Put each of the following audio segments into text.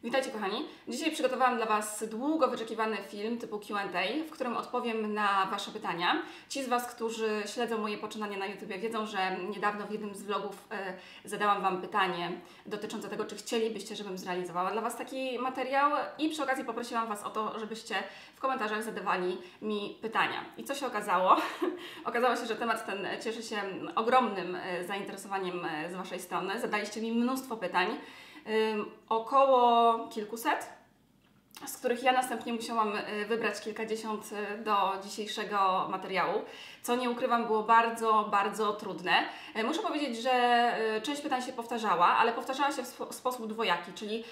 Witajcie kochani. Dzisiaj przygotowałam dla Was długo wyczekiwany film typu Q&A, w którym odpowiem na Wasze pytania. Ci z Was, którzy śledzą moje poczynania na YouTube, wiedzą, że niedawno w jednym z vlogów zadałam Wam pytanie dotyczące tego, czy chcielibyście, żebym zrealizowała dla Was taki materiał i przy okazji poprosiłam Was o to, żebyście w komentarzach zadawali mi pytania. I co się okazało? Okazało się, że temat ten cieszy się ogromnym zainteresowaniem z Waszej strony. Zadaliście mi mnóstwo pytań. Około kilkuset, z których ja następnie musiałam wybrać kilkadziesiąt do dzisiejszego materiału, co nie ukrywam było bardzo trudne. Muszę powiedzieć, że część pytań się powtarzała, ale powtarzała się w sposób dwojaki, czyli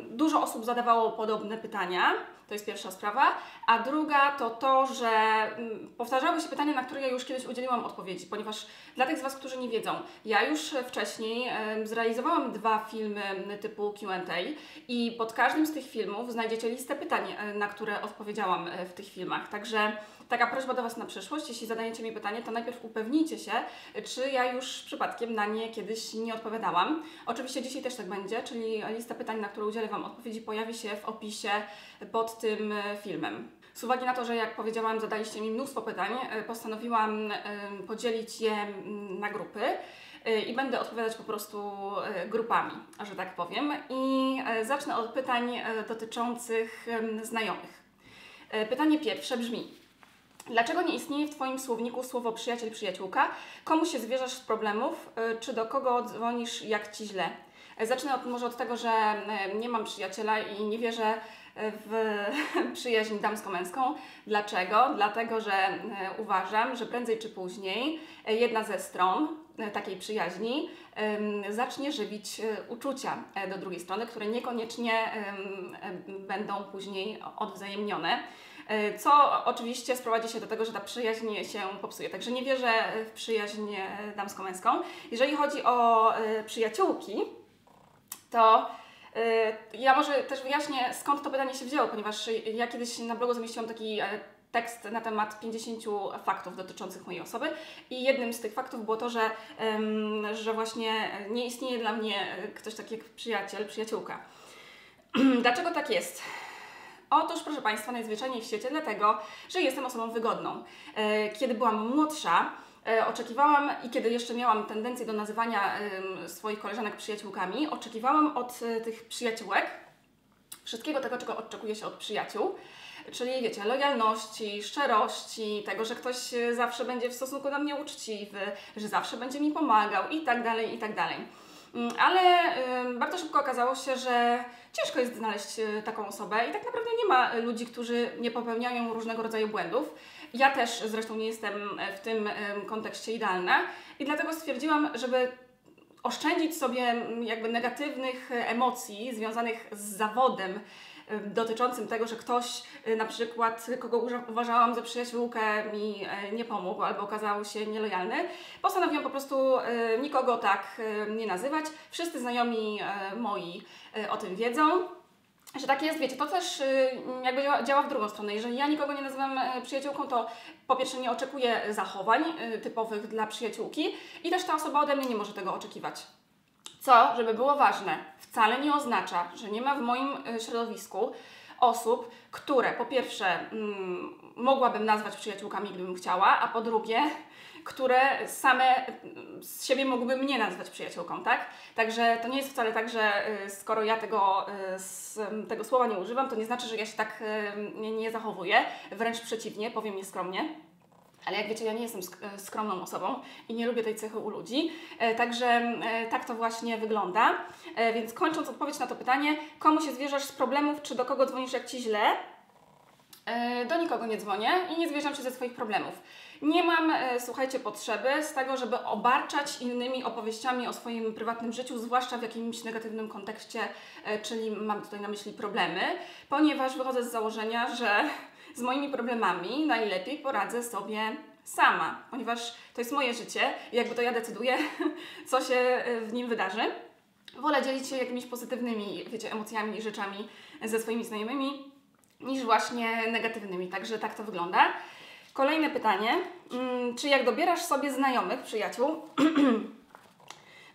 dużo osób zadawało podobne pytania, to jest pierwsza sprawa, a druga to to, że powtarzały się pytania, na które ja już kiedyś udzieliłam odpowiedzi, ponieważ dla tych z Was, którzy nie wiedzą, ja już wcześniej zrealizowałam 2 filmy typu Q&A i pod każdym z tych filmów znajdziecie listę pytań, na które odpowiedziałam w tych filmach. Także taka prośba do Was na przyszłość, jeśli zadajecie mi pytanie, to najpierw upewnijcie się, czy ja już przypadkiem na nie kiedyś nie odpowiadałam. Oczywiście dzisiaj też tak będzie, czyli lista pytań, na które udzielę Wam odpowiedzi, pojawi się w opisie pod tym filmem. Z uwagi na to, że jak powiedziałam, zadaliście mi mnóstwo pytań, postanowiłam podzielić je na grupy i będę odpowiadać po prostu grupami, że tak powiem. I zacznę od pytań dotyczących znajomych. Pytanie pierwsze brzmi: dlaczego nie istnieje w Twoim słowniku słowo przyjaciel, przyjaciółka? Komu się zwierzasz z problemów? Czy do kogo dzwonisz, jak Ci źle? Zacznę może od tego, że nie mam przyjaciela i nie wierzę w przyjaźń damsko-męską. Dlaczego? Dlatego, że uważam, że prędzej czy później jedna ze stron takiej przyjaźni zacznie żywić uczucia do drugiej strony, które niekoniecznie będą później odwzajemnione. Co oczywiście sprowadzi się do tego, że ta przyjaźń się popsuje. Także nie wierzę w przyjaźń damsko-męską. Jeżeli chodzi o przyjaciółki, to ja może też wyjaśnię, skąd to pytanie się wzięło, ponieważ ja kiedyś na blogu zamieściłam taki tekst na temat 50 faktów dotyczących mojej osoby i jednym z tych faktów było to, że właśnie nie istnieje dla mnie ktoś taki jak przyjaciel, przyjaciółka. Dlaczego tak jest? Otóż, proszę Państwa, najzwyczajniej w świecie dlatego, że jestem osobą wygodną. Kiedy byłam młodsza, oczekiwałam i kiedy jeszcze miałam tendencję do nazywania swoich koleżanek przyjaciółkami, oczekiwałam od tych przyjaciółek wszystkiego tego, czego oczekuje się od przyjaciół. Czyli wiecie, lojalności, szczerości, tego, że ktoś zawsze będzie w stosunku do mnie uczciwy, że zawsze będzie mi pomagał i tak dalej, i tak dalej. Ale bardzo szybko okazało się, że ciężko jest znaleźć taką osobę i tak naprawdę nie ma ludzi, którzy nie popełniają różnego rodzaju błędów. Ja też zresztą nie jestem w tym kontekście idealna i dlatego stwierdziłam, żeby oszczędzić sobie jakby negatywnych emocji związanych z zawodem dotyczącym tego, że ktoś na przykład, kogo uważałam za przyjaciółkę, mi nie pomógł albo okazał się nielojalny, postanowiłam po prostu nikogo tak nie nazywać. Wszyscy znajomi moi o tym wiedzą, że tak jest, wiecie, to też jakby działa w drugą stronę. Jeżeli ja nikogo nie nazywam przyjaciółką, to po pierwsze nie oczekuję zachowań typowych dla przyjaciółki i też ta osoba ode mnie nie może tego oczekiwać. Co, żeby było ważne, wcale nie oznacza, że nie ma w moim środowisku osób, które po pierwsze mogłabym nazwać przyjaciółkami, gdybym chciała, a po drugie, które same z siebie mogłyby mnie nazwać przyjaciółką, tak? Także to nie jest wcale tak, że skoro ja tego słowa nie używam, to nie znaczy, że ja się tak nie zachowuję, wręcz przeciwnie, powiem nieskromnie. Ale jak wiecie, ja nie jestem skromną osobą i nie lubię tej cechy u ludzi, także tak to właśnie wygląda. Więc kończąc odpowiedź na to pytanie, komu się zwierzasz z problemów, czy do kogo dzwonisz, jak Ci źle? Do nikogo nie dzwonię i nie zwierzam się ze swoich problemów. Nie mam, słuchajcie, potrzeby z tego, żeby obarczać innymi opowieściami o swoim prywatnym życiu, zwłaszcza w jakimś negatywnym kontekście, czyli mam tutaj na myśli problemy, ponieważ wychodzę z założenia, że z moimi problemami najlepiej poradzę sobie sama, ponieważ to jest moje życie i jakby to ja decyduję, co się w nim wydarzy. Wolę dzielić się jakimiś pozytywnymi, wiecie, emocjami i rzeczami ze swoimi znajomymi, niż właśnie negatywnymi, także tak to wygląda. Kolejne pytanie, czy jak dobierasz sobie znajomych, przyjaciół,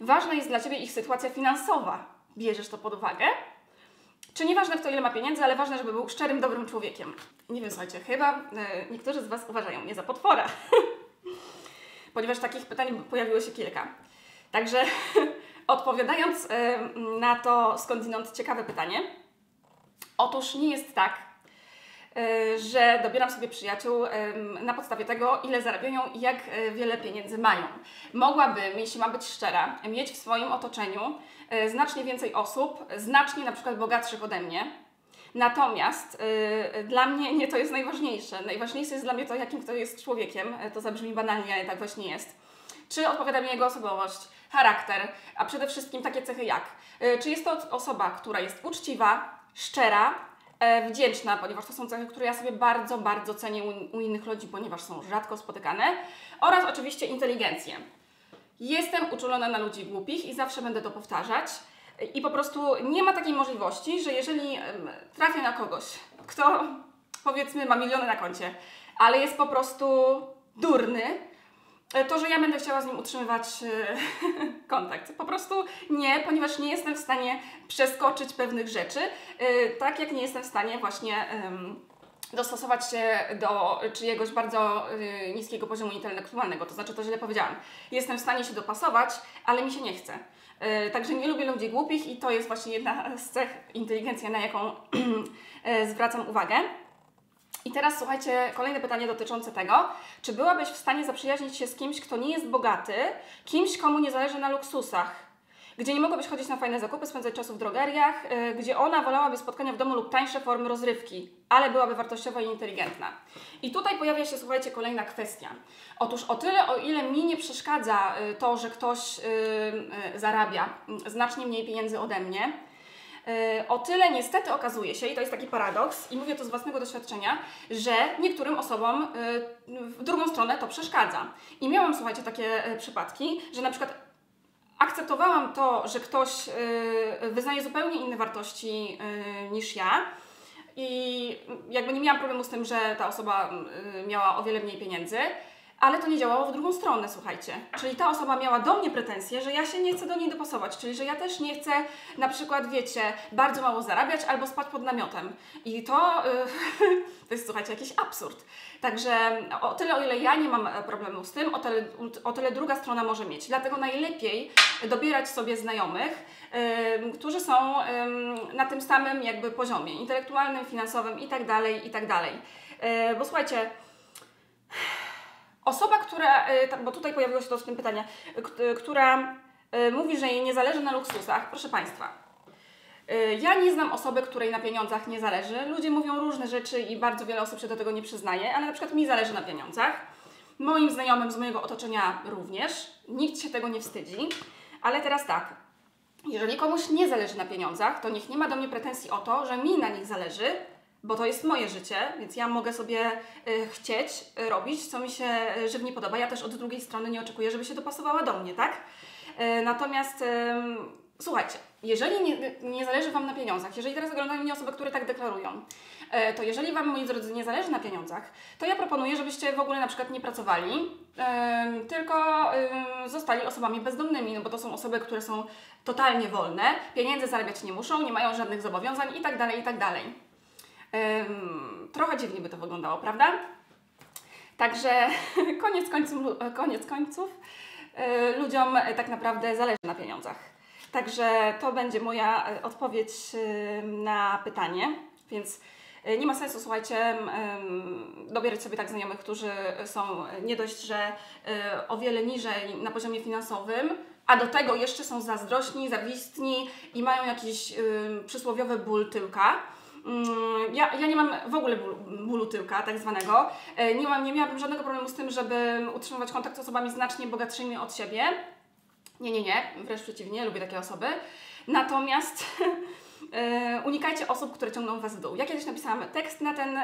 ważna jest dla Ciebie ich sytuacja finansowa? Bierzesz to pod uwagę? Czy nieważne kto ile ma pieniędzy, ale ważne, żeby był szczerym, dobrym człowiekiem. Nie wiem, słuchajcie, chyba niektórzy z Was uważają mnie za potwora. Ponieważ takich pytań pojawiło się kilka. Także odpowiadając na to skądinąd ciekawe pytanie, otóż nie jest tak, że dobieram sobie przyjaciół na podstawie tego, ile zarabiają i jak wiele pieniędzy mają. Mogłabym, jeśli mam być szczera, mieć w swoim otoczeniu znacznie więcej osób, znacznie na przykład bogatszych ode mnie. Natomiast dla mnie nie to jest najważniejsze. Najważniejsze jest dla mnie to, jakim kto jest człowiekiem. To zabrzmi banalnie, ale tak właśnie jest. Czy odpowiada mi jego osobowość, charakter, a przede wszystkim takie cechy jak? Czy jest to osoba, która jest uczciwa, szczera, wdzięczna, ponieważ to są cechy, które ja sobie bardzo, bardzo cenię u innych ludzi, ponieważ są rzadko spotykane, oraz oczywiście inteligencję. Jestem uczulona na ludzi głupich i zawsze będę to powtarzać. I po prostu nie ma takiej możliwości, że jeżeli trafię na kogoś, kto powiedzmy ma miliony na koncie, ale jest po prostu durny, to, że ja będę chciała z nim utrzymywać kontakt. Po prostu nie, ponieważ nie jestem w stanie przeskoczyć pewnych rzeczy, tak jak nie jestem w stanie właśnie dostosować się do czyjegoś bardzo niskiego poziomu intelektualnego. To znaczy, to źle powiedziałam. Jestem w stanie się dopasować, ale mi się nie chce. Także nie lubię ludzi głupich i to jest właśnie jedna z cech inteligencji, na jaką zwracam uwagę. I teraz słuchajcie, kolejne pytanie dotyczące tego, czy byłabyś w stanie zaprzyjaźnić się z kimś, kto nie jest bogaty, kimś, komu nie zależy na luksusach, gdzie nie mogłabyś chodzić na fajne zakupy, spędzać czasu w drogeriach, gdzie ona wolałaby spotkania w domu lub tańsze formy rozrywki, ale byłaby wartościowa i inteligentna. I tutaj pojawia się, słuchajcie, kolejna kwestia. Otóż o tyle, o ile mi nie przeszkadza to, że ktoś zarabia znacznie mniej pieniędzy ode mnie, o tyle niestety okazuje się, i to jest taki paradoks, i mówię to z własnego doświadczenia, że niektórym osobom w drugą stronę to przeszkadza. I miałam, słuchajcie, takie przypadki, że na przykład akceptowałam to, że ktoś wyznaje zupełnie inne wartości niż ja i jakby nie miałam problemu z tym, że ta osoba miała o wiele mniej pieniędzy, ale to nie działało w drugą stronę, słuchajcie. Czyli ta osoba miała do mnie pretensje, że ja się nie chcę do niej dopasować, czyli że ja też nie chcę na przykład, wiecie, bardzo mało zarabiać albo spać pod namiotem. I to, to jest, słuchajcie, jakiś absurd. Także o tyle, o ile ja nie mam problemu z tym, o tyle druga strona może mieć. Dlatego najlepiej dobierać sobie znajomych, którzy są na tym samym jakby poziomie intelektualnym, finansowym itd., itd. Bo słuchajcie, osoba, która, bo tutaj pojawiło się to w tym pytanie, która mówi, że jej nie zależy na luksusach, proszę Państwa, ja nie znam osoby, której na pieniądzach nie zależy. Ludzie mówią różne rzeczy i bardzo wiele osób się do tego nie przyznaje, ale na przykład mi zależy na pieniądzach. Moim znajomym z mojego otoczenia również. Nikt się tego nie wstydzi. Ale teraz tak, jeżeli komuś nie zależy na pieniądzach, to niech nie ma do mnie pretensji o to, że mi na nich zależy, bo to jest moje życie, więc ja mogę sobie chcieć robić, co mi się żywnie podoba. Ja też od drugiej strony nie oczekuję, żeby się dopasowała do mnie, tak? Natomiast słuchajcie, jeżeli nie zależy Wam na pieniądzach, jeżeli teraz oglądają mnie osoby, które tak deklarują, to jeżeli Wam, moi drodzy, nie zależy na pieniądzach, to ja proponuję, żebyście w ogóle na przykład nie pracowali, tylko zostali osobami bezdomnymi, no bo to są osoby, które są totalnie wolne, pieniędzy zarabiać nie muszą, nie mają żadnych zobowiązań itd., itd. Trochę dziwnie by to wyglądało, prawda? Także koniec końców ludziom tak naprawdę zależy na pieniądzach. Także to będzie moja odpowiedź na pytanie, więc nie ma sensu, słuchajcie, dobierać sobie tak znajomych, którzy są nie dość, że o wiele niżej na poziomie finansowym, a do tego jeszcze są zazdrośni, zawistni i mają jakiś przysłowiowy ból tyłka. Ja nie mam w ogóle bólu tyłka, tak zwanego. Nie miałabym żadnego problemu z tym, żeby utrzymywać kontakt z osobami znacznie bogatszymi od siebie. Nie, wręcz przeciwnie, lubię takie osoby. Natomiast unikajcie osób, które ciągną Was w dół. Ja kiedyś napisałam tekst na ten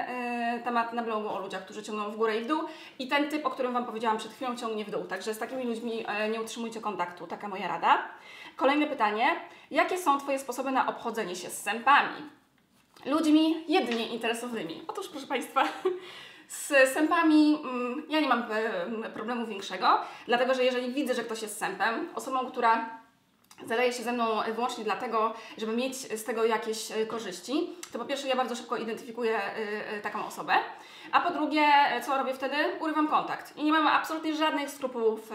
temat na blogu o ludziach, którzy ciągną w górę i w dół i ten typ, o którym Wam powiedziałam przed chwilą, ciągnie w dół. Także z takimi ludźmi nie utrzymujcie kontaktu. Taka moja rada. Kolejne pytanie. Jakie są Twoje sposoby na obchodzenie się z sępami? Ludźmi jedynie interesowymi. Otóż, proszę Państwa, z sępami ja nie mam problemu większego, dlatego że jeżeli widzę, że ktoś jest sępem, osobą, która zadaje się ze mną wyłącznie dlatego, żeby mieć z tego jakieś korzyści, to po pierwsze ja bardzo szybko identyfikuję taką osobę, a po drugie, co robię wtedy? Urywam kontakt. I nie mam absolutnie żadnych skrupułów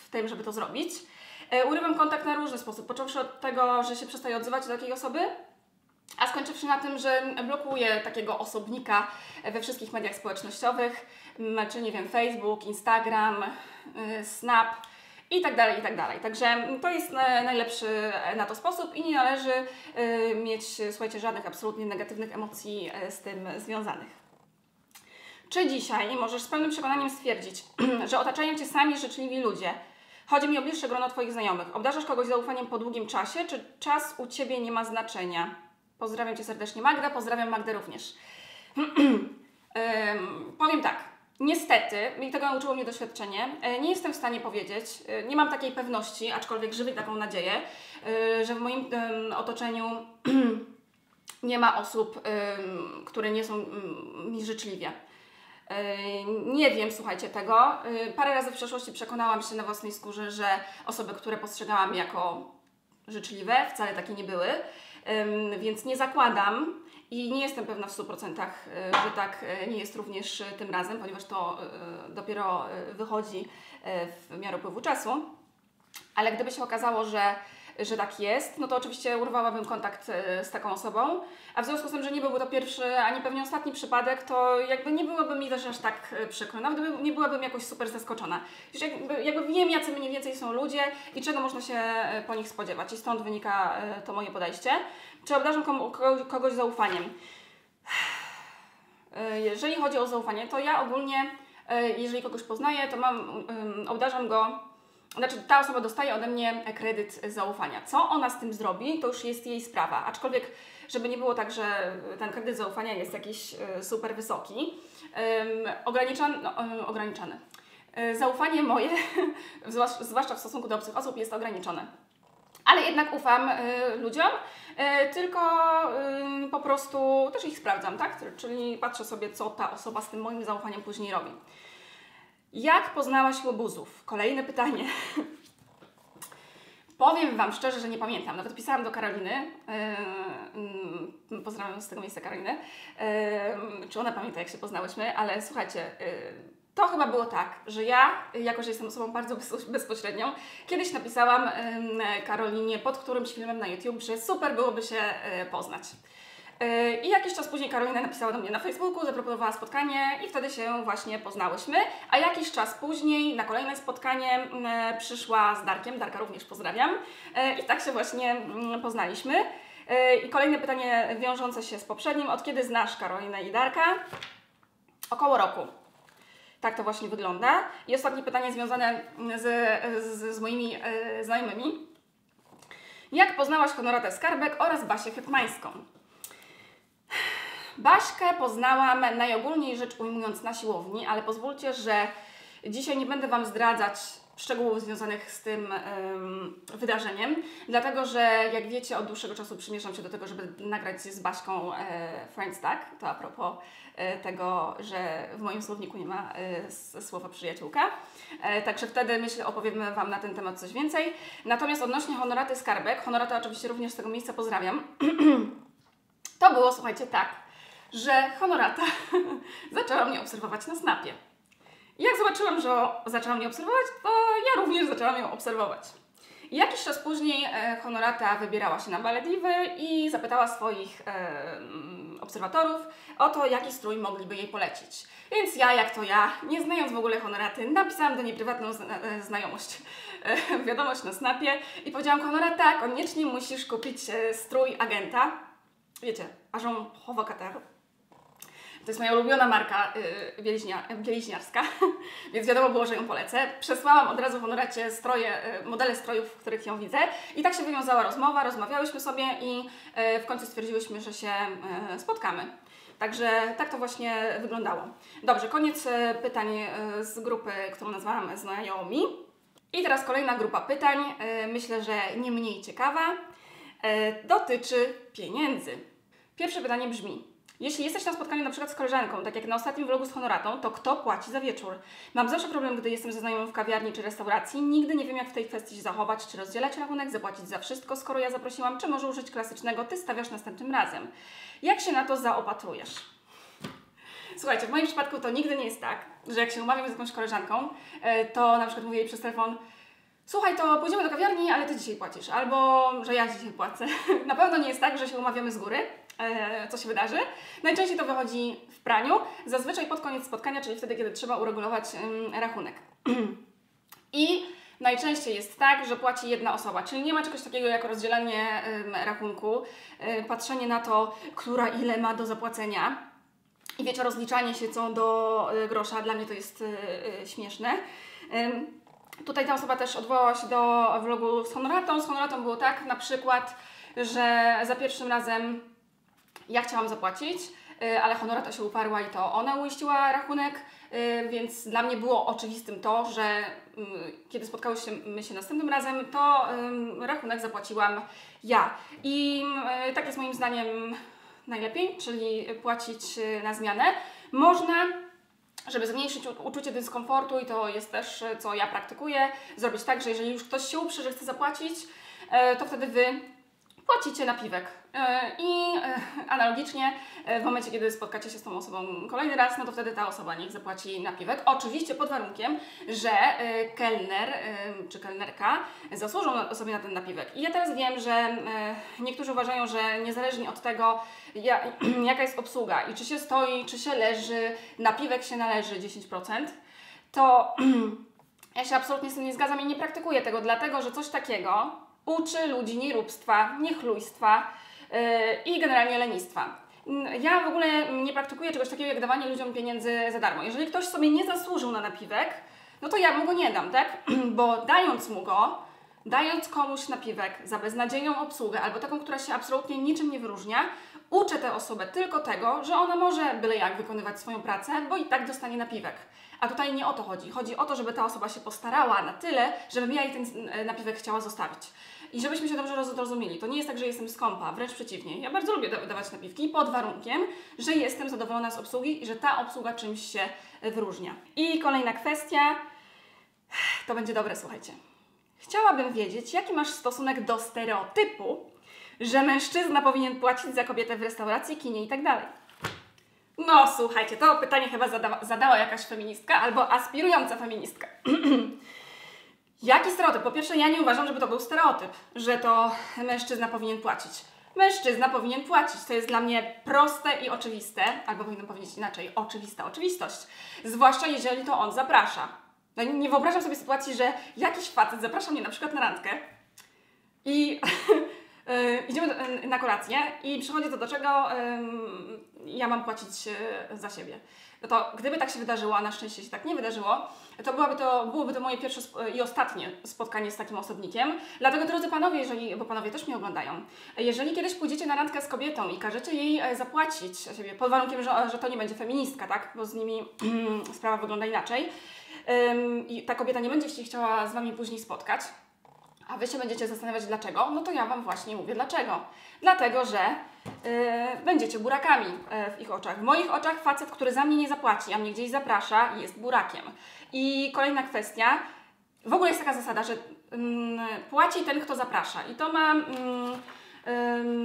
w tym, żeby to zrobić. Urywam kontakt na różny sposób, począwszy od tego, że się przestaję odzywać do takiej osoby, a skończywszy na tym, że blokuję takiego osobnika we wszystkich mediach społecznościowych, czy nie wiem, Facebook, Instagram, Snap i tak dalej, i tak dalej. Także to jest najlepszy na to sposób i nie należy mieć, słuchajcie, żadnych absolutnie negatywnych emocji z tym związanych. Czy dzisiaj możesz z pełnym przekonaniem stwierdzić, że otaczają Cię sami życzliwi ludzie? Chodzi mi o bliższe grono Twoich znajomych. Obdarzasz kogoś zaufaniem po długim czasie, czy czas u Ciebie nie ma znaczenia? Pozdrawiam Cię serdecznie, Magda, pozdrawiam Magdę również. Powiem tak, niestety, i tego nauczyło mnie doświadczenie, nie jestem w stanie powiedzieć, nie mam takiej pewności, aczkolwiek żywię taką nadzieję, że w moim otoczeniu nie ma osób, które nie są mi życzliwie. Nie wiem, słuchajcie tego. Parę razy w przeszłości przekonałam się na własnej skórze, że osoby, które postrzegałam jako życzliwe, wcale takie nie były, więc nie zakładam i nie jestem pewna w 100%, że tak nie jest również tym razem, ponieważ to dopiero wychodzi w miarę upływu czasu. Ale gdyby się okazało, że tak jest, no to oczywiście urwałabym kontakt z taką osobą, a w związku z tym, że nie byłby to pierwszy, ani pewnie ostatni przypadek, to jakby nie byłoby mi też aż tak przykro, nawet nie byłabym jakoś super zaskoczona. Już jakby wiem, jacy mniej więcej są ludzie i czego można się po nich spodziewać i stąd wynika to moje podejście. Czy obdarzam kogoś zaufaniem? Jeżeli chodzi o zaufanie, to ja ogólnie, jeżeli kogoś poznaję, to obdarzam go. Znaczy, ta osoba dostaje ode mnie kredyt zaufania. Co ona z tym zrobi, to już jest jej sprawa. Aczkolwiek, żeby nie było tak, że ten kredyt zaufania jest jakiś super wysoki, ograniczony. Zaufanie moje, zwłaszcza w stosunku do obcych osób, jest ograniczone. Ale jednak ufam ludziom, tylko po prostu też ich sprawdzam, tak? Czyli patrzę sobie, co ta osoba z tym moim zaufaniem później robi. Jak poznałaś łobuzów? Kolejne pytanie. Powiem Wam szczerze, że nie pamiętam. Nawet pisałam do Karoliny. Pozdrawiam z tego miejsca Karolinę. Czy ona pamięta, jak się poznałyśmy? Ale słuchajcie, to chyba było tak, że ja, jako że jestem osobą bardzo bezpośrednią, kiedyś napisałam Karolinie pod którymś filmem na YouTube, że super byłoby się poznać. I jakiś czas później Karolina napisała do mnie na Facebooku, zaproponowała spotkanie i wtedy się właśnie poznałyśmy. A jakiś czas później na kolejne spotkanie przyszła z Darkiem. Darka również pozdrawiam. I tak się właśnie poznaliśmy. I kolejne pytanie wiążące się z poprzednim. Od kiedy znasz Karolinę i Darka? Około roku. Tak to właśnie wygląda. I ostatnie pytanie związane z moimi znajomymi. Jak poznałaś Honoratę Skarbek oraz Basię Hetmańską? Baśkę poznałam najogólniej rzecz ujmując na siłowni, ale pozwólcie, że dzisiaj nie będę Wam zdradzać szczegółów związanych z tym wydarzeniem, dlatego że jak wiecie, od dłuższego czasu przymierzam się do tego, żeby nagrać z Baśką Friends Tag. To a propos tego, że w moim słowniku nie ma słowa przyjaciółka. Także wtedy, myślę, opowiemy Wam na ten temat coś więcej. Natomiast odnośnie Honoraty Skarbek, Honoratę oczywiście również z tego miejsca pozdrawiam. To było, słuchajcie, tak, że Honorata zaczęła mnie obserwować na Snapie. I jak zobaczyłam, że zaczęła mnie obserwować, to ja również zaczęłam ją obserwować. I jakiś czas później Honorata wybierała się na Malediwy i zapytała swoich obserwatorów o to, jaki strój mogliby jej polecić. Więc ja, jak to ja, nie znając w ogóle Honoraty, napisałam do niej prywatną wiadomość na Snapie i powiedziałam: Honorata, koniecznie musisz kupić strój agenta. Wiecie, Agent Provocateur. To jest moja ulubiona marka bieliźniarska, więc wiadomo było, że ją polecę. Przesłałam od razu Honoracie modele strojów, w których ją widzę i tak się wywiązała rozmowa, rozmawiałyśmy sobie i w końcu stwierdziłyśmy, że się spotkamy. Także tak to właśnie wyglądało. Dobrze, koniec pytań z grupy, którą nazwałam Znajomi. I teraz kolejna grupa pytań, myślę, że nie mniej ciekawa, dotyczy pieniędzy. Pierwsze pytanie brzmi: Jeśli jesteś na spotkaniu na przykład z koleżanką, tak jak na ostatnim vlogu z Honoratą, to kto płaci za wieczór? Mam zawsze problem, gdy jestem ze znajomym w kawiarni czy restauracji. Nigdy nie wiem, jak w tej kwestii się zachować, czy rozdzielać rachunek, zapłacić za wszystko, skoro ja zaprosiłam, czy może użyć klasycznego, ty stawiasz następnym razem. Jak się na to zaopatrujesz? Słuchajcie, w moim przypadku to nigdy nie jest tak, że jak się umawiam z jakąś koleżanką, to na przykład mówię jej przez telefon: słuchaj, to pójdziemy do kawiarni, ale ty dzisiaj płacisz, albo że ja dzisiaj płacę. Na pewno nie jest tak, że się umawiamy z góry, co się wydarzy. Najczęściej to wychodzi w praniu, zazwyczaj pod koniec spotkania, czyli wtedy, kiedy trzeba uregulować rachunek. I najczęściej jest tak, że płaci jedna osoba, czyli nie ma czegoś takiego jak rozdzielanie rachunku, patrzenie na to, która ile ma do zapłacenia. I wiecie, rozliczanie się co do grosza, dla mnie to jest śmieszne. Tutaj ta osoba też odwołała się do vlogu z Honoratą. Z Honoratą było tak na przykład, że za pierwszym razem ja chciałam zapłacić, ale Honorata się uparła i to ona uiściła rachunek, więc dla mnie było oczywistym to, że kiedy spotkałyśmy się następnym razem, to rachunek zapłaciłam ja. I tak jest moim zdaniem najlepiej, czyli płacić na zmianę. Można, żeby zmniejszyć uczucie dyskomfortu, i to jest też, co ja praktykuję, zrobić tak, że jeżeli już ktoś się uprze, że chce zapłacić, to wtedy Wy płacicie napiwek. I analogicznie w momencie, kiedy spotkacie się z tą osobą kolejny raz, no to wtedy ta osoba niech zapłaci napiwek. Oczywiście pod warunkiem, że kelner czy kelnerka zasłużą sobie na ten napiwek. I ja teraz wiem, że niektórzy uważają, że niezależnie od tego, jaka jest obsługa i czy się stoi, czy się leży, napiwek się należy 10%, to ja się absolutnie z tym nie zgadzam i nie praktykuję tego, dlatego że coś takiego uczy ludzi nieróbstwa, niechlujstwa i generalnie lenistwa. Ja w ogóle nie praktykuję czegoś takiego jak dawanie ludziom pieniędzy za darmo. Jeżeli ktoś sobie nie zasłużył na napiwek, no to ja mu go nie dam, tak? Bo dając mu go, dając komuś napiwek za beznadziejną obsługę albo taką, która się absolutnie niczym nie wyróżnia, uczę tę osobę tylko tego, że ona może byle jak wykonywać swoją pracę, bo i tak dostanie napiwek. A tutaj nie o to chodzi. Chodzi o to, żeby ta osoba się postarała na tyle, żebym ja jej ten napiwek chciała zostawić. I żebyśmy się dobrze zrozumieli. To nie jest tak, że jestem skąpa, wręcz przeciwnie. Ja bardzo lubię dawać napiwki pod warunkiem, że jestem zadowolona z obsługi i że ta obsługa czymś się wyróżnia. I kolejna kwestia, to będzie dobre, słuchajcie. Chciałabym wiedzieć, jaki masz stosunek do stereotypu, że mężczyzna powinien płacić za kobietę w restauracji, kinie i tak dalej. No słuchajcie, to pytanie chyba zadała jakaś feministka albo aspirująca feministka. Jaki stereotyp? Po pierwsze, ja nie uważam, żeby to był stereotyp, że to mężczyzna powinien płacić. Mężczyzna powinien płacić. To jest dla mnie proste i oczywiste, albo powinnam powiedzieć inaczej, oczywista oczywistość. Zwłaszcza jeżeli to on zaprasza. No nie wyobrażam sobie sytuacji, że jakiś facet zaprasza mnie na przykład na randkę i idziemy na kolację i przychodzi to do czego ja mam płacić za siebie. No to gdyby tak się wydarzyło, a na szczęście się tak nie wydarzyło, to byłoby to moje pierwsze i ostatnie spotkanie z takim osobnikiem. Dlatego, drodzy panowie, bo panowie też mnie oglądają, jeżeli kiedyś pójdziecie na randkę z kobietą i każecie jej zapłacić za siebie, pod warunkiem, że to nie będzie feministka, tak? Bo z nimi sprawa wygląda inaczej, i ta kobieta nie będzie się chciała z wami później spotkać, a wy się będziecie zastanawiać dlaczego, no to ja wam właśnie mówię dlaczego. Dlatego, że będziecie burakami w ich oczach. W moich oczach facet, który za mnie nie zapłaci, a mnie gdzieś zaprasza, jest burakiem. I kolejna kwestia, w ogóle jest taka zasada, że płaci ten, kto zaprasza. I to ma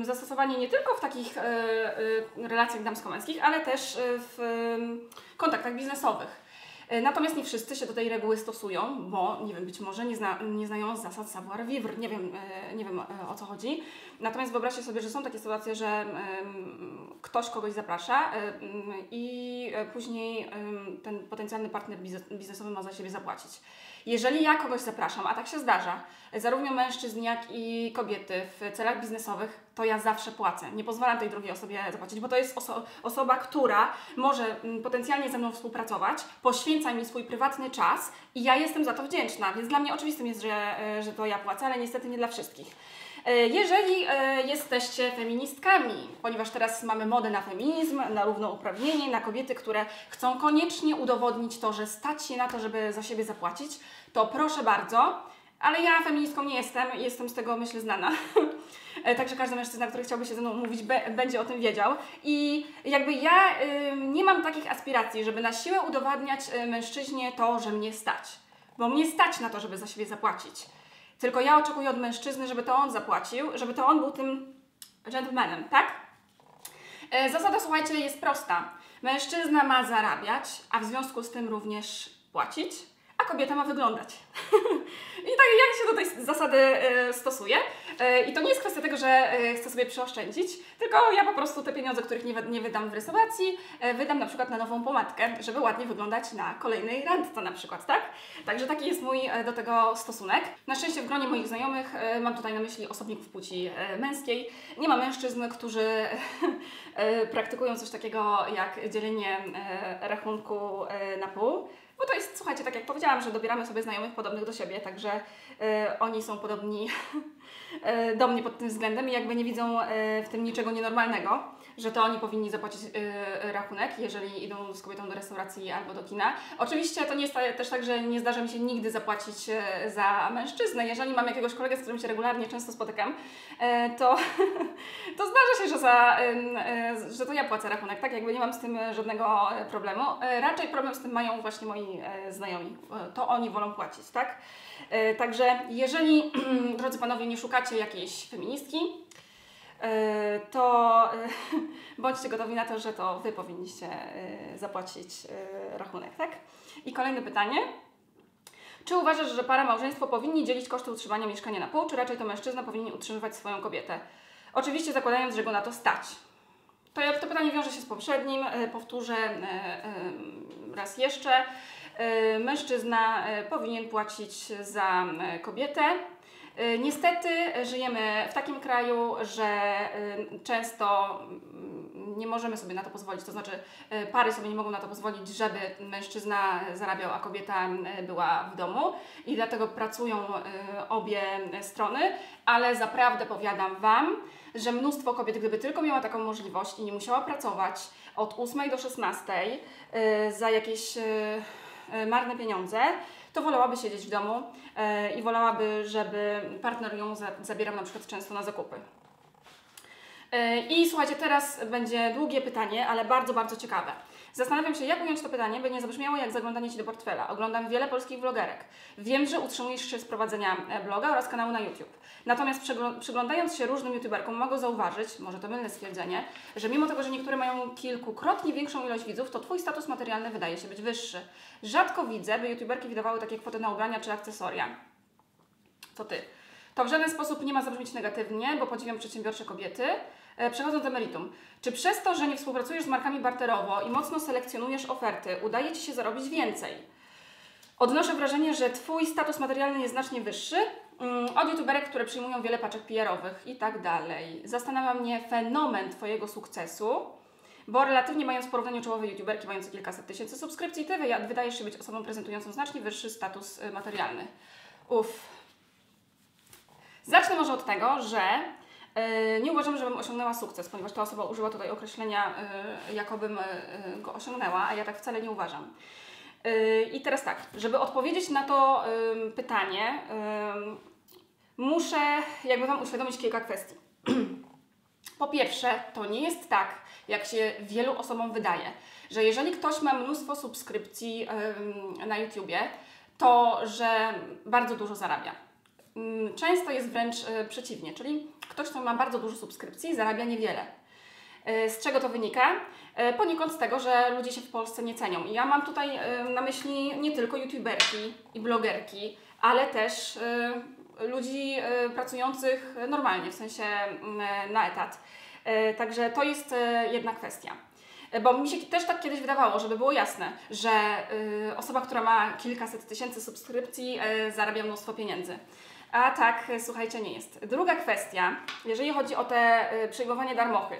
zastosowanie nie tylko w takich relacjach damsko-męskich, ale też w kontaktach biznesowych. Natomiast nie wszyscy się do tej reguły stosują, bo nie wiem, być może nie znają zasad savoir vivre, nie wiem o co chodzi. Natomiast wyobraźcie sobie, że są takie sytuacje, że ktoś kogoś zaprasza i później ten potencjalny partner biznesowy ma za siebie zapłacić. Jeżeli ja kogoś zapraszam, a tak się zdarza, zarówno mężczyzn, jak i kobiety w celach biznesowych, to ja zawsze płacę. Nie pozwalam tej drugiej osobie zapłacić, bo to jest osoba, która może potencjalnie ze mną współpracować, poświęca mi swój prywatny czas i ja jestem za to wdzięczna, więc dla mnie oczywistym jest, że to ja płacę, ale niestety nie dla wszystkich. Jeżeli jesteście feministkami, ponieważ teraz mamy modę na feminizm, na równouprawnienie, na kobiety, które chcą koniecznie udowodnić to, że stać się na to, żeby za siebie zapłacić, to proszę bardzo, ale ja feministką nie jestem, jestem z tego, myślę, znana. Także każdy mężczyzna, który chciałby się ze mną umówić, będzie o tym wiedział. I jakby ja nie mam takich aspiracji, żeby na siłę udowadniać mężczyźnie to, że mnie stać. Bo mnie stać na to, żeby za siebie zapłacić. Tylko ja oczekuję od mężczyzny, żeby to on zapłacił, żeby to on był tym gentlemanem, tak? Zasada, słuchajcie, jest prosta. Mężczyzna ma zarabiać, a w związku z tym również płacić, a kobieta ma wyglądać. I tak jak się do tej zasady stosuje. I to nie jest kwestia tego, że chcę sobie przeoszczędzić, tylko ja po prostu te pieniądze, których nie wydam w restauracji, wydam na przykład na nową pomadkę, żeby ładnie wyglądać na kolejnej randce na przykład, tak? Także taki jest mój do tego stosunek. Na szczęście w gronie moich znajomych, mam tutaj na myśli osobników płci męskiej, nie ma mężczyzn, którzy praktykują coś takiego jak dzielenie rachunku na pół. Bo to jest, słuchajcie, tak jak powiedziałam, że dobieramy sobie znajomych podobnych do siebie, także oni są podobni do mnie pod tym względem i jakby nie widzą w tym niczego nienormalnego, że to oni powinni zapłacić rachunek, jeżeli idą z kobietą do restauracji albo do kina. Oczywiście to nie jest też tak, że nie zdarza mi się nigdy zapłacić za mężczyznę. Jeżeli mam jakiegoś kolegę, z którym się regularnie często spotykam, to, to zdarza się, że to ja płacę rachunek, tak? Jakby nie mam z tym żadnego problemu. Raczej problem z tym mają właśnie moi znajomi. To oni wolą płacić, tak? Także jeżeli, drodzy panowie, nie szukacie jakiejś feministki, to bądźcie gotowi na to, że to wy powinniście zapłacić rachunek, tak? I kolejne pytanie. Czy uważasz, że para małżeństwo powinni dzielić koszty utrzymania mieszkania na pół, czy raczej to mężczyzna powinien utrzymywać swoją kobietę? Oczywiście zakładając, że go na to stać. To pytanie wiąże się z poprzednim, powtórzę raz jeszcze. Mężczyzna powinien płacić za kobietę. Niestety żyjemy w takim kraju, że często nie możemy sobie na to pozwolić, to znaczy pary sobie nie mogą na to pozwolić, żeby mężczyzna zarabiał, a kobieta była w domu i dlatego pracują obie strony, ale zaprawdę powiadam Wam, że mnóstwo kobiet, gdyby tylko miała taką możliwość i nie musiała pracować od 8 do 16 za jakieś marne pieniądze, to wolałaby siedzieć w domu i wolałaby, żeby partner ją zabierał na przykład często na zakupy. I słuchajcie, teraz będzie długie pytanie, ale bardzo, bardzo ciekawe. Zastanawiam się, jak ująć to pytanie, by nie zabrzmiało jak zaglądanie Ci do portfela. Oglądam wiele polskich vlogerek. Wiem, że utrzymujesz się z prowadzenia bloga oraz kanału na YouTube. Natomiast przyglądając się różnym youtuberkom mogę zauważyć, może to mylne stwierdzenie, że mimo tego, że niektóre mają kilkukrotnie większą ilość widzów, to Twój status materialny wydaje się być wyższy. Rzadko widzę, by youtuberki wydawały takie kwoty na ubrania czy akcesoria. To Ty. To w żaden sposób nie ma zabrzmieć negatywnie, bo podziwiam przedsiębiorcze kobiety. Przechodząc do meritum. Czy przez to, że nie współpracujesz z markami barterowo i mocno selekcjonujesz oferty, udaje Ci się zarobić więcej? Odnoszę wrażenie, że Twój status materialny jest znacznie wyższy od youtuberek, które przyjmują wiele paczek PR-owych i tak dalej. Zastanawia mnie fenomen Twojego sukcesu, bo relatywnie mając w porównaniu czołowe youtuberki mające kilkaset tysięcy subskrypcji, Ty wydajesz się być osobą prezentującą znacznie wyższy status materialny. Zacznę może od tego, że nie uważam, żebym osiągnęła sukces, ponieważ ta osoba użyła tutaj określenia, jakobym go osiągnęła, a ja tak wcale nie uważam. I teraz tak, żeby odpowiedzieć na to pytanie, muszę jakby Wam uświadomić kilka kwestii. Po pierwsze, to nie jest tak, jak się wielu osobom wydaje, że jeżeli ktoś ma mnóstwo subskrypcji na YouTubie, to że bardzo dużo zarabia. Często jest wręcz przeciwnie, czyli ktoś, kto ma bardzo dużo subskrypcji, zarabia niewiele. Z czego to wynika? Poniekąd z tego, że ludzie się w Polsce nie cenią. I ja mam tutaj na myśli nie tylko youtuberki i blogerki, ale też ludzi pracujących normalnie, w sensie na etat. Także to jest jedna kwestia. Bo mi się też tak kiedyś wydawało, żeby było jasne, że osoba, która ma kilkaset tysięcy subskrypcji, zarabia mnóstwo pieniędzy. A tak, słuchajcie, nie jest. Druga kwestia, jeżeli chodzi o te przyjmowanie darmochy,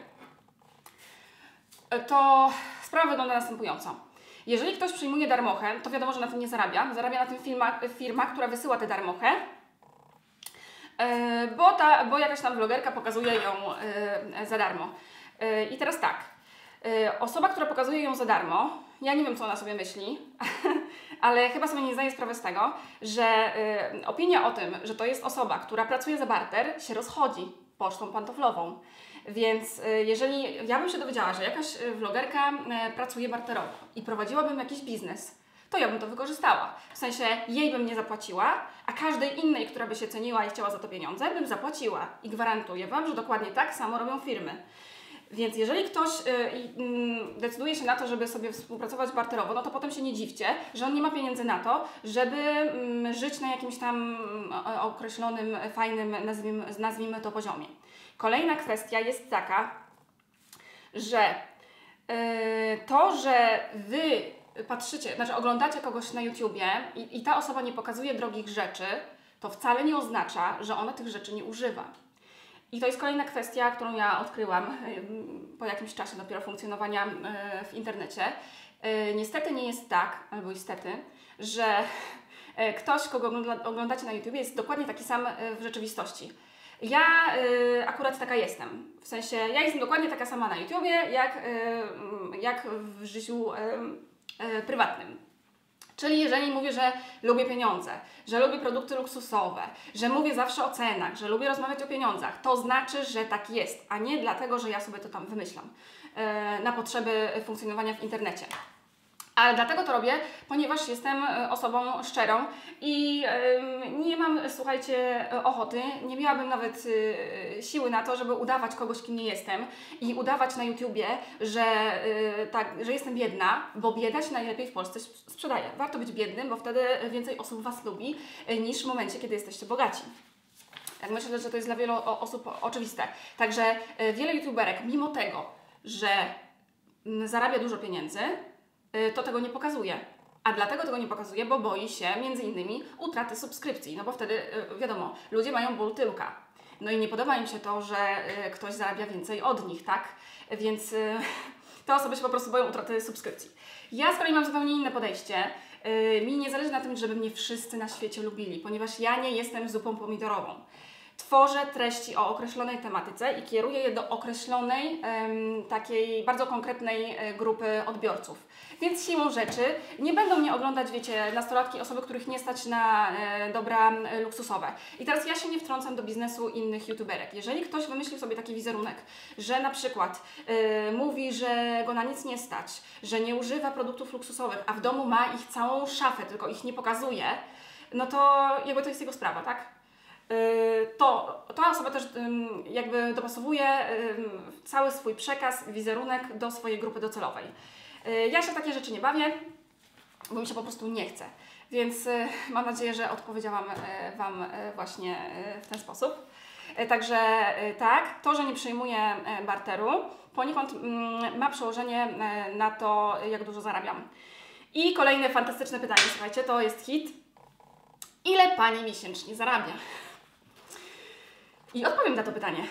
to sprawa wygląda następująco. Jeżeli ktoś przyjmuje darmochę, to wiadomo, że na tym nie zarabia. Zarabia na tym firma, która wysyła tę darmochę, bo jakaś tam vlogerka pokazuje ją za darmo. I teraz tak, osoba, która pokazuje ją za darmo, ja nie wiem, co ona sobie myśli, ale chyba sobie nie zdaje sprawy z tego, że opinia o tym, że to jest osoba, która pracuje za barter, się rozchodzi. pocztą pantoflową. Więc jeżeli ja bym się dowiedziała, że jakaś vlogerka pracuje barterowo i prowadziłabym jakiś biznes, to ja bym to wykorzystała. W sensie jej bym nie zapłaciła, a każdej innej, która by się ceniła i chciała za to pieniądze, bym zapłaciła. I gwarantuję Wam, że dokładnie tak samo robią firmy. Więc jeżeli ktoś decyduje się na to, żeby sobie współpracować barterowo, no to potem się nie dziwcie, że on nie ma pieniędzy na to, żeby żyć na jakimś tam określonym, fajnym, nazwijmy to, poziomie. Kolejna kwestia jest taka, że to, że Wy patrzycie, znaczy oglądacie kogoś na YouTubie i ta osoba nie pokazuje drogich rzeczy, to wcale nie oznacza, że ona tych rzeczy nie używa. I to jest kolejna kwestia, którą ja odkryłam po jakimś czasie dopiero funkcjonowania w internecie. Niestety nie jest tak, albo niestety, że ktoś, kogo oglądacie na YouTubie, jest dokładnie taki sam w rzeczywistości. Ja akurat taka jestem. W sensie, ja jestem dokładnie taka sama na YouTubie, jak w życiu prywatnym. Czyli jeżeli mówię, że lubię pieniądze, że lubię produkty luksusowe, że mówię zawsze o cenach, że lubię rozmawiać o pieniądzach, to znaczy, że tak jest, a nie dlatego, że ja sobie to tam wymyślam na potrzeby funkcjonowania w internecie. Ale dlatego to robię, ponieważ jestem osobą szczerą i nie mam, słuchajcie, ochoty, nie miałabym nawet siły na to, żeby udawać kogoś, kim nie jestem i udawać na YouTubie, że jestem biedna, bo bieda się najlepiej w Polsce sprzedaje. Warto być biednym, bo wtedy więcej osób Was lubi niż w momencie, kiedy jesteście bogaci. Tak myślę, że to jest dla wielu osób oczywiste. Także wiele YouTuberek, mimo tego, że zarabia dużo pieniędzy, to tego nie pokazuje. A dlatego tego nie pokazuje, bo boi się między innymi utraty subskrypcji. No bo wtedy, wiadomo, ludzie mają ból tyłka. No i nie podoba im się to, że ktoś zarabia więcej od nich, tak? Więc te osoby się po prostu boją utraty subskrypcji. Ja z kolei mam zupełnie inne podejście. Mi nie zależy na tym, żeby mnie wszyscy na świecie lubili, ponieważ ja nie jestem zupą pomidorową. Tworzę treści o określonej tematyce i kieruję je do określonej, takiej bardzo konkretnej grupy odbiorców. Więc siłą rzeczy nie będą mnie oglądać, wiecie, nastolatki, osoby, których nie stać na dobra luksusowe. I teraz ja się nie wtrącam do biznesu innych youtuberek. Jeżeli ktoś wymyślił sobie taki wizerunek, że na przykład mówi, że go na nic nie stać, że nie używa produktów luksusowych, a w domu ma ich całą szafę, tylko ich nie pokazuje, no to jakby to jest jego sprawa, tak? To ta osoba też jakby dopasowuje cały swój przekaz, wizerunek do swojej grupy docelowej. Ja się w takie rzeczy nie bawię, bo mi się po prostu nie chce. Więc mam nadzieję, że odpowiedziałam Wam właśnie w ten sposób. Także tak, to, że nie przyjmuję barteru, poniekąd ma przełożenie na to, jak dużo zarabiam. I kolejne fantastyczne pytanie, słuchajcie, to jest hit. Ile Pani miesięcznie zarabia? I odpowiem na to pytanie.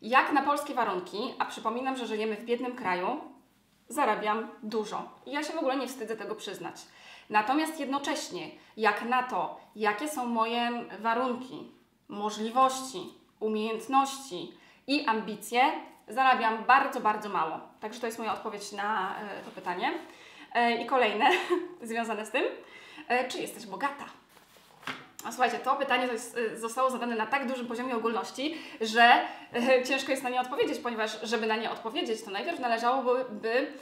Jak na polskie warunki, a przypominam, że żyjemy w biednym kraju, zarabiam dużo. I ja się w ogóle nie wstydzę tego przyznać. Natomiast jednocześnie, jak na to, jakie są moje warunki, możliwości, umiejętności i ambicje, zarabiam bardzo, bardzo mało. Także to jest moja odpowiedź na to pytanie. I kolejne, związane z tym, czy jesteś bogata? A słuchajcie, to pytanie zostało zadane na tak dużym poziomie ogólności, że ciężko jest na nie odpowiedzieć, ponieważ żeby na nie odpowiedzieć, to najpierw należałoby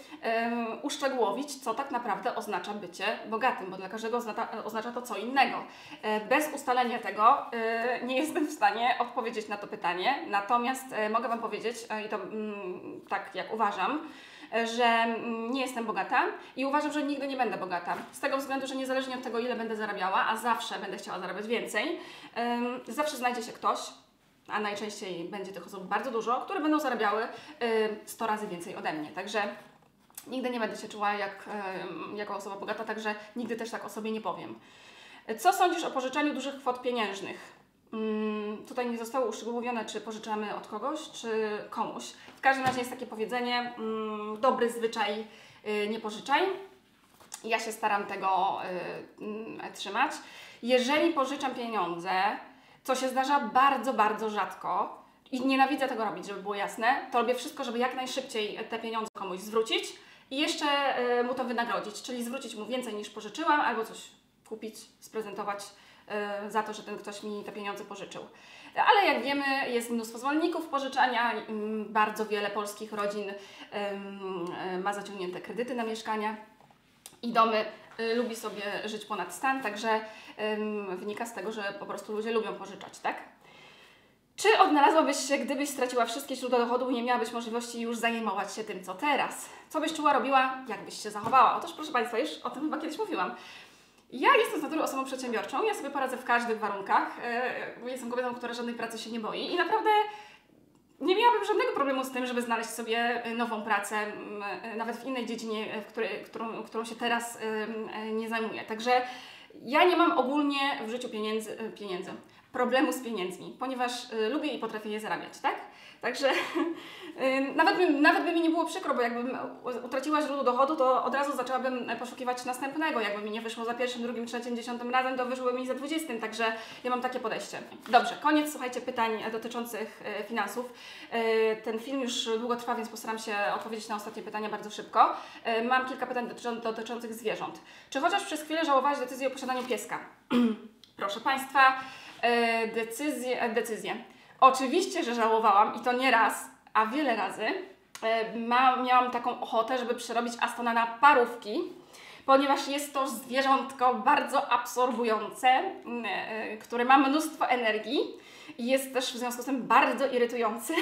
uszczegółowić, co tak naprawdę oznacza bycie bogatym, bo dla każdego oznacza to co innego. Bez ustalenia tego nie jestem w stanie odpowiedzieć na to pytanie, natomiast mogę Wam powiedzieć, i to tak jak uważam, że nie jestem bogata i uważam, że nigdy nie będę bogata. Z tego względu, że niezależnie od tego, ile będę zarabiała, a zawsze będę chciała zarabiać więcej, zawsze znajdzie się ktoś, a najczęściej będzie tych osób bardzo dużo, które będą zarabiały 100 razy więcej ode mnie. Także nigdy nie będę się czuła jako osoba bogata, także nigdy też tak o sobie nie powiem. Co sądzisz o pożyczaniu dużych kwot pieniężnych? Tutaj nie zostało uszczegółowione, czy pożyczamy od kogoś, czy komuś. W każdym razie jest takie powiedzenie, dobry zwyczaj nie pożyczaj. Ja się staram tego trzymać. Jeżeli pożyczam pieniądze, co się zdarza bardzo, bardzo rzadko i nienawidzę tego robić, żeby było jasne, to robię wszystko, żeby jak najszybciej te pieniądze komuś zwrócić i jeszcze mu to wynagrodzić, czyli zwrócić mu więcej niż pożyczyłam, albo coś kupić, sprezentować za to, że ten ktoś mi te pieniądze pożyczył. ale jak wiemy, jest mnóstwo zwolenników pożyczania, bardzo wiele polskich rodzin ma zaciągnięte kredyty na mieszkania i domy, lubi sobie żyć ponad stan, także wynika z tego, że po prostu ludzie lubią pożyczać, tak? Czy odnalazłabyś się, gdybyś straciła wszystkie źródła dochodu i nie miałabyś możliwości już zajmować się tym, co teraz? Co byś czuła, robiła, jak byś się zachowała? Otóż, proszę Państwa, już o tym chyba kiedyś mówiłam. Ja jestem z natury osobą przedsiębiorczą, ja sobie poradzę w każdych warunkach. Jestem kobietą, która żadnej pracy się nie boi i naprawdę nie miałabym żadnego problemu z tym, żeby znaleźć sobie nową pracę, nawet w innej dziedzinie, którą się teraz nie zajmuję. Także ja nie mam ogólnie w życiu problemu z pieniędzmi, ponieważ lubię i potrafię je zarabiać, tak? Także nawet by mi nie było przykro, bo jakbym utraciła źródło dochodu, to od razu zaczęłabym poszukiwać następnego. Jakby mi nie wyszło za pierwszym, drugim, trzecim, 10 razem, to wyszłoby mi za 20, także ja mam takie podejście. Dobrze, koniec, słuchajcie, pytań dotyczących finansów. Ten film już długo trwa, więc postaram się odpowiedzieć na ostatnie pytania bardzo szybko. Mam kilka pytań dotyczących zwierząt. Czy chociaż przez chwilę żałowałaś decyzji o posiadaniu pieska? Proszę Państwa, decyzję. Oczywiście, że żałowałam i to nie raz, a wiele razy. Miałam taką ochotę, żeby przerobić Astona na parówki, ponieważ jest to zwierzątko bardzo absorbujące, które ma mnóstwo energii i jest też w związku z tym bardzo irytujący.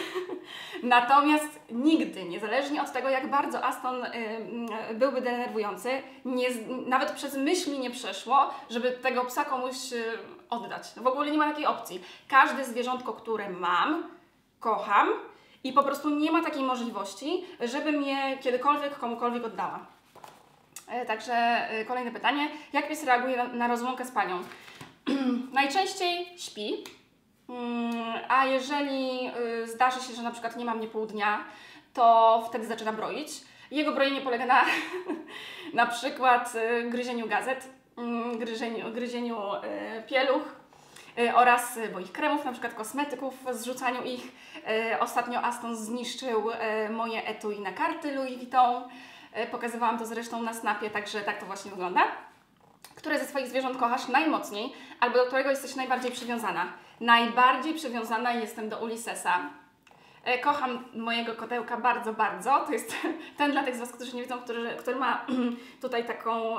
Natomiast nigdy, niezależnie od tego, jak bardzo Aston byłby denerwujący, nawet przez myśli nie przeszło, żeby tego psa komuś oddać. W ogóle nie ma takiej opcji. Każde zwierzątko, które mam, kocham i po prostu nie ma takiej możliwości, żebym je kiedykolwiek komukolwiek oddała. Także kolejne pytanie. Jak pies reaguje na rozłąkę z Panią? Najczęściej śpi, a jeżeli zdarzy się, że na przykład nie ma mnie pół dnia, to wtedy zaczyna broić. Jego brojenie polega na przykład gryzieniu gazet, gryzieniu pieluch oraz moich kremów, na przykład kosmetyków, zrzucaniu ich. Ostatnio Aston zniszczył moje etui na karty Louis Vuitton. Pokazywałam to zresztą na Snapie, także tak to właśnie wygląda. Które ze swoich zwierząt kochasz najmocniej, albo do którego jesteś najbardziej przywiązana? Najbardziej przywiązana jestem do Ulyssesa. Kocham mojego kotełka bardzo, bardzo. To jest ten dla tych z Was, którzy nie widzą, który ma tutaj taką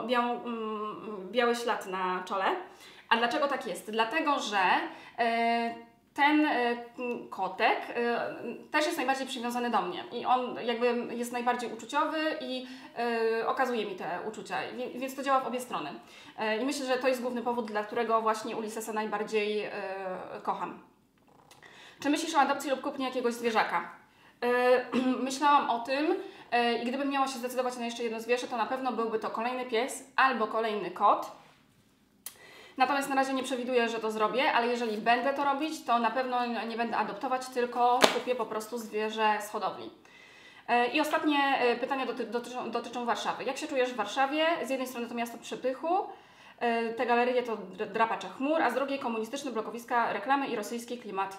biały ślad na czole. A dlaczego tak jest? Dlatego, że ten kotek też jest najbardziej przywiązany do mnie i on jakby jest najbardziej uczuciowy i okazuje mi te uczucia, więc to działa w obie strony. I myślę, że to jest główny powód, dla którego właśnie Ulyssesa najbardziej kocham. Czy myślisz o adopcji lub kupnie jakiegoś zwierzaka? Myślałam o tym i gdybym miała się zdecydować na jeszcze jedno zwierzę, to na pewno byłby to kolejny pies albo kolejny kot. Natomiast na razie nie przewiduję, że to zrobię, ale jeżeli będę to robić, to na pewno nie będę adoptować, tylko kupię po prostu zwierzę z hodowli. I ostatnie pytania dotyczą Warszawy. Jak się czujesz w Warszawie? Z jednej strony to miasto przepychu, te galerie to drapacze chmur, a z drugiej komunistyczne blokowiska, reklamy i rosyjski klimat.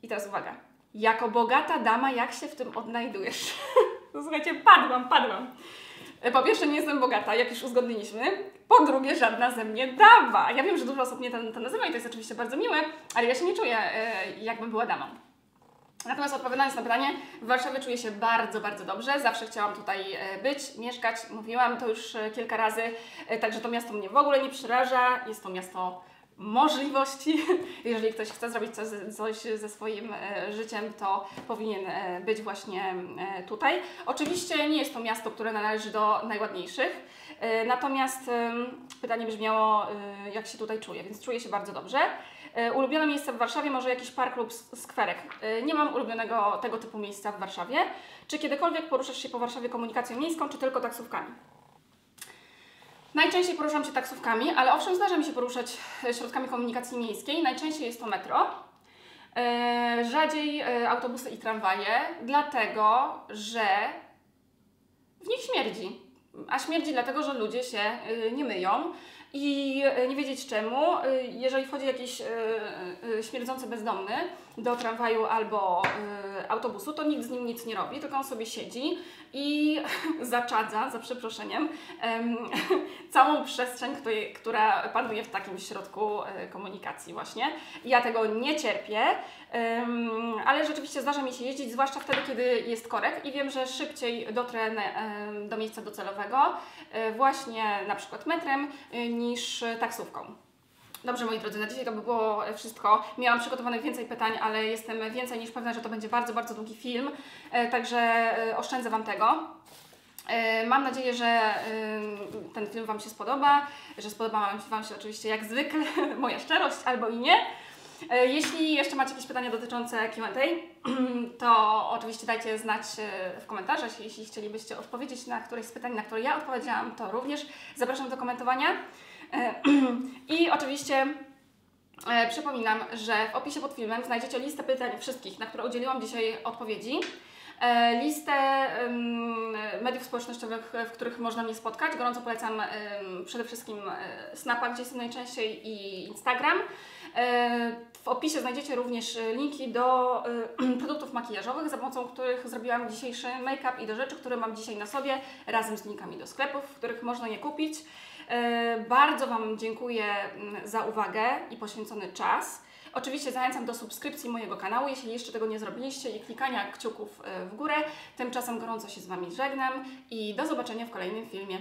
I teraz uwaga. Jako bogata dama, jak się w tym odnajdujesz? No, słuchajcie, padłam. Po pierwsze, nie jestem bogata, jak już uzgodniliśmy. Po drugie, żadna ze mnie dama. Ja wiem, że dużo osób mnie to nazywa i to jest oczywiście bardzo miłe, ale ja się nie czuję, jakbym była damą. Natomiast odpowiadając na pytanie, w Warszawie czuję się bardzo, bardzo dobrze. Zawsze chciałam tutaj być, mieszkać. Mówiłam to już kilka razy, także to miasto mnie w ogóle nie przeraża. Jest to miasto możliwości. Jeżeli ktoś chce zrobić coś ze swoim życiem, to powinien być właśnie tutaj. Oczywiście nie jest to miasto, które należy do najładniejszych, natomiast pytanie brzmiało, jak się tutaj czuję, więc czuję się bardzo dobrze. Ulubione miejsce w Warszawie, może jakiś park lub skwerek. Nie mam ulubionego tego typu miejsca w Warszawie. Czy kiedykolwiek poruszasz się po Warszawie komunikacją miejską, czy tylko taksówkami? Najczęściej poruszam się taksówkami, ale owszem, zdarza mi się poruszać środkami komunikacji miejskiej. Najczęściej jest to metro, rzadziej autobusy i tramwaje, dlatego że w nich śmierdzi. A śmierdzi dlatego, że ludzie się nie myją i nie wiedzieć czemu. Jeżeli wchodzi jakiś śmierdzący bezdomny, do tramwaju albo autobusu, to nikt z nim nic nie robi, tylko on sobie siedzi i zaczadza, za przeproszeniem, całą przestrzeń, która panuje w takim środku komunikacji właśnie. Ja tego nie cierpię, ale rzeczywiście zdarza mi się jeździć, zwłaszcza wtedy, kiedy jest korek i wiem, że szybciej dotrę do miejsca docelowego właśnie na przykład metrem niż taksówką. Dobrze, moi drodzy, na dzisiaj to by było wszystko. Miałam przygotowanych więcej pytań, ale jestem więcej niż pewna, że to będzie bardzo, bardzo długi film, także oszczędzę Wam tego. Mam nadzieję, że ten film Wam się spodoba, że spodoba Wam się oczywiście jak zwykle moja szczerość albo i nie. Jeśli jeszcze macie jakieś pytania dotyczące Q&A, to oczywiście dajcie znać w komentarzach. Jeśli chcielibyście odpowiedzieć na któreś z pytań, na które ja odpowiedziałam, to również zapraszam do komentowania. I oczywiście przypominam, że w opisie pod filmem znajdziecie listę pytań wszystkich, na które udzieliłam dzisiaj odpowiedzi. Listę mediów społecznościowych, w których można mnie spotkać. Gorąco polecam przede wszystkim Snapa, gdzie jestem najczęściej, i Instagram. W opisie znajdziecie również linki do produktów makijażowych, za pomocą których zrobiłam dzisiejszy make-up, i do rzeczy, które mam dzisiaj na sobie, razem z linkami do sklepów, w których można je kupić. Bardzo Wam dziękuję za uwagę i poświęcony czas. Oczywiście zachęcam do subskrypcji mojego kanału, jeśli jeszcze tego nie zrobiliście, i klikania kciuków w górę. Tymczasem gorąco się z Wami żegnam i do zobaczenia w kolejnym filmie.